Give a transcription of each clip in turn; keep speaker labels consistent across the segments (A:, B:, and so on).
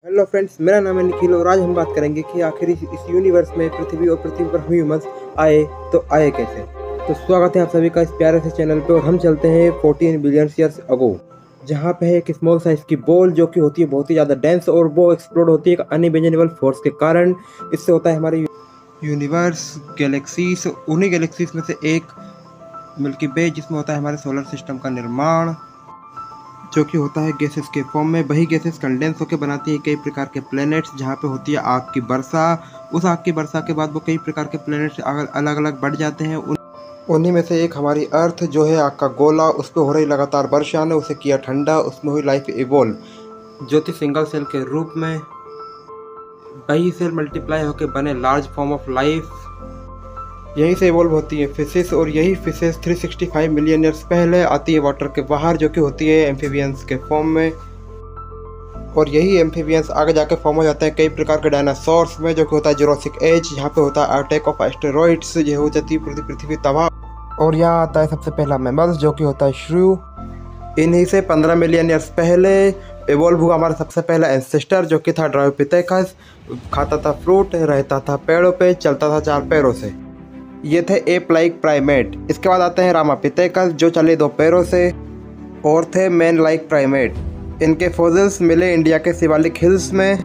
A: Hello friends, मेरा नाम है निखिल और आज हम बात करेंगे कि आखिर इस यूनिवर्स में पृथ्वी और पृथ्वी पर हम ह्यूमंस आए तो आए कैसे। तो स्वागत है आप सभी का इस प्यारे से चैनल पे और हम चलते हैं 14 बिलियन ईयर्स अगो, जहाँ पे है एक स्मॉल साइज की बॉल जो कि होती है बहुत ही ज़्यादा डेंस और वो एक्सप्लोड होती है एक अनइमेजिनेबल फोर्स के कारण। इससे होता है हमारे यूनिवर्स, गैलेक्सीज, उन्हीं गैलेक्सीज में से एक मिल्की वे जिसमें होता है हमारे सोलर सिस्टम का निर्माण, जो कि होता है गैसेस के फॉर्म में। वही गैसेस कंडेंस होकर बनाती है कई प्रकार के प्लैनेट्स, जहाँ पे होती है आग की वर्षा। उस आग की वर्षा के बाद वो कई प्रकार के प्लैनेट्स अलग अलग बढ़ जाते हैं। उन्हीं में से एक हमारी अर्थ जो है आग का गोला, उस पर हो रही लगातार वर्षा ने उसे किया ठंडा, उसमें हुई लाइफ इवोल्व जो थी सिंगल सेल के रूप में। वही सेल मल्टीप्लाई होकर बने लार्ज फॉर्म ऑफ लाइफ, यहीं से इवॉल्व होती है फिशेस, और यही फिशेस 365 मिलियन ईयर्स पहले आती है वाटर के बाहर, जो कि होती है एम्फीबियंस के फॉर्म में। और यही एम्फीबियंस आगे जाके फॉर्म हो जाते हैं कई प्रकार के डायनासोर्स में, जो कि होता है जुरासिक एज, यहाँ पे होता है अटैक ऑफ एस्टेरॉइड्स, ये हो जाती है पृथ्वी तबाह। और यहाँ आता है सबसे पहला मैमल्स जो कि होता है श्रू। इन्हीं से 15 मिलियन ईयर्स पहले इवॉल्व हुआ हमारा सबसे पहला एंसेस्टर, जो कि था ड्रायोपिथेकस। खाता था फ्रूट, रहता था पेड़ों पे, चलता था 4 पैरों से। ये थे एप लाइक प्राइमेट। इसके बाद आते हैं रामापिथेकस जो चले 2 पैरों से और थे मैन लाइक प्राइमेट। इनके फॉसिल्स मिले इंडिया के शिवालिक हिल्स में।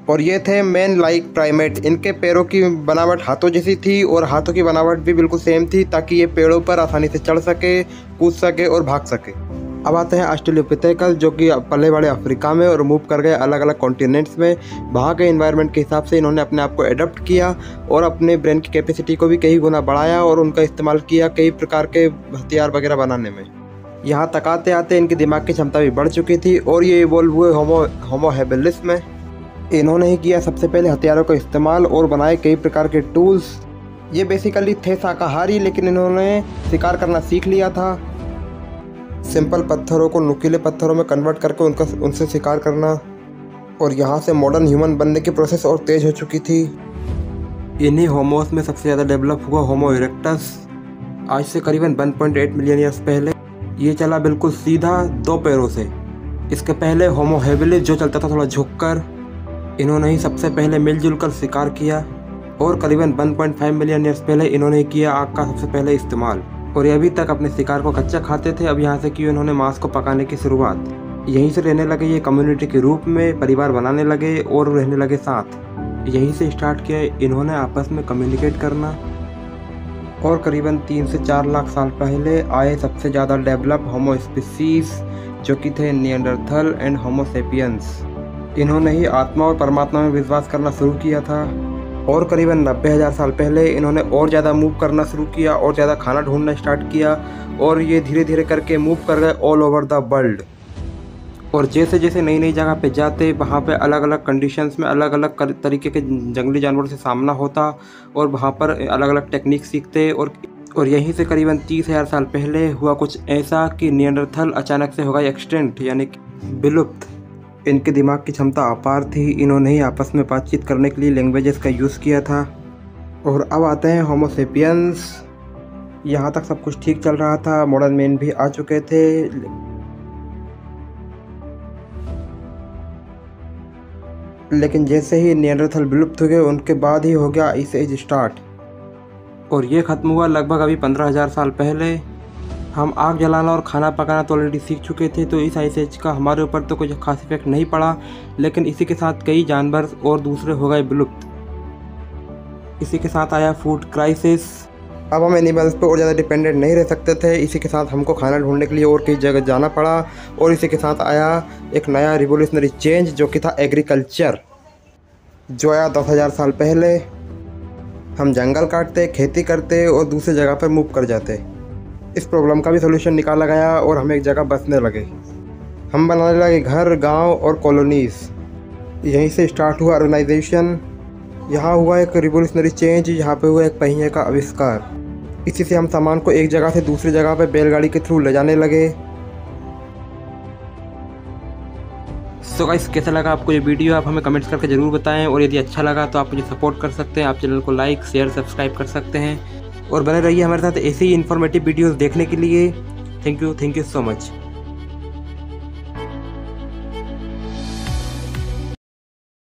A: और ये थे मैन लाइक प्राइमेट। इनके पैरों की बनावट हाथों जैसी थी और हाथों की बनावट भी बिल्कुल सेम थी, ताकि ये पेड़ों पर आसानी से चढ़ सके, कूद सके और भाग सके। अब आते हैं ऑस्ट्रेलोपिथेकस जो कि पले बड़े अफ्रीका में और मूव कर गए अलग अलग कॉन्टिनेंट्स में। वहाँ के इन्वायरमेंट के हिसाब से इन्होंने अपने आप को एडप्ट किया और अपने ब्रेन की कैपेसिटी को भी कई गुना बढ़ाया और उनका इस्तेमाल किया कई प्रकार के हथियार वगैरह बनाने में। यहाँ तक आते आते इनकी दिमाग की क्षमता भी बढ़ चुकी थी और ये इवॉल्व हुए होमो हैबिलिस में। इन्होंने ही किया सबसे पहले हथियारों का इस्तेमाल और बनाए कई प्रकार के टूल्स। ये बेसिकली थे शाकाहारी, लेकिन इन्होंने शिकार करना सीख लिया था। सिंपल पत्थरों को नुकीले पत्थरों में कन्वर्ट करके उनसे शिकार करना। और यहाँ से मॉडर्न ह्यूमन बनने की प्रोसेस और तेज हो चुकी थी। इन्हीं होमोस में सबसे ज़्यादा डेवलप हुआ होमो इरेक्टस, आज से करीबन 1.8 मिलियन ईयर्स पहले। ये चला बिल्कुल सीधा 2 पैरों से। इसके पहले होमो हैबिलिस जो चलता था थोड़ा झुककर। इन्होंने ही सबसे पहले मिलजुल कर शिकार किया और करीबन 1.5 मिलियन ईयर्स पहले इन्होंने किया आग का सबसे पहले इस्तेमाल। और ये अभी तक अपने शिकार को कच्चा खाते थे। अब यहाँ से की इन्होंने मांस को पकाने की शुरुआत। यहीं से रहने लगे ये कम्युनिटी के रूप में, परिवार बनाने लगे और रहने लगे साथ। यहीं से स्टार्ट किया इन्होंने आपस में कम्युनिकेट करना। और करीबन 3 से 4 लाख साल पहले आए सबसे ज़्यादा डेवलप होमो स्पीसीज, जो कि थे निएंडरथल एंड होमो सेपियंस। इन्होंने ही आत्मा और परमात्मा में विश्वास करना शुरू किया था। और करीबन 90,000 साल पहले इन्होंने और ज़्यादा मूव करना शुरू किया और ज़्यादा खाना ढूंढना स्टार्ट किया। और ये धीरे धीरे करके मूव कर गए ऑल ओवर द वर्ल्ड। और जैसे जैसे नई नई जगह पे जाते, वहाँ पे अलग अलग कंडीशंस में अलग अलग तरीके के जंगली जानवरों से सामना होता और वहाँ पर अलग अलग टेक्निक सीखते। और यहीं से करीबन 30,000 साल पहले हुआ कुछ ऐसा कि निएंडरथल अचानक से हो गया एक्सटिंक्ट, यानी विलुप्त। इनके दिमाग की क्षमता अपार थी। इन्होंने ही आपस में बातचीत करने के लिए लैंग्वेजेस का यूज़ किया था। और अब आते हैं होमो सेपियंस। यहाँ तक सब कुछ ठीक चल रहा था, मॉडर्न मैन भी आ चुके थे। लेकिन जैसे ही निएंडरथल विलुप्त हो गए, उनके बाद ही हो गया आइस एज स्टार्ट। और ये ख़त्म हुआ लगभग अभी 15,000 साल पहले। हम आग जलाना और खाना पकाना तो ऑलरेडी सीख चुके थे, तो इस आइस एज का हमारे ऊपर तो कुछ खास इफेक्ट नहीं पड़ा। लेकिन इसी के साथ कई जानवर और दूसरे हो गए विलुप्त। इसी के साथ आया फूड क्राइसिस। अब हम एनिमल्स पे और ज़्यादा डिपेंडेंट नहीं रह सकते थे। इसी के साथ हमको खाना ढूंढने के लिए और कई जगह जाना पड़ा। और इसी के साथ आया एक नया रिवोल्यूशनरी चेंज, जो कि था एग्रीकल्चर, जो आया 10,000 साल पहले। हम जंगल काटते, खेती करते और दूसरी जगह पर मूव कर जाते। इस प्रॉब्लम का भी सोल्यूशन निकाला गया और हम एक जगह बसने लगे। हम बनाने लगे घर, गांव और कॉलोनीज़। यहीं से स्टार्ट हुआ अर्बनाइजेशन। यहाँ हुआ एक रिवोल्यूशनरी चेंज, यहाँ पे हुआ एक पहिए का आविष्कार। इसी से हम सामान को एक जगह से दूसरी जगह पे बैलगाड़ी के थ्रू ले जाने लगे। सो गाइस, कैसा लगा आपको ये वीडियो? आप हमें कमेंट्स करके ज़रूर बताएं। और यदि अच्छा लगा तो आप मुझे सपोर्ट कर सकते हैं। आप चैनल को लाइक, शेयर, सब्सक्राइब कर सकते हैं और बने रहिए हमारे साथ ऐसे ही इन्फॉर्मेटिव वीडियोस देखने के लिए। Thank you so much.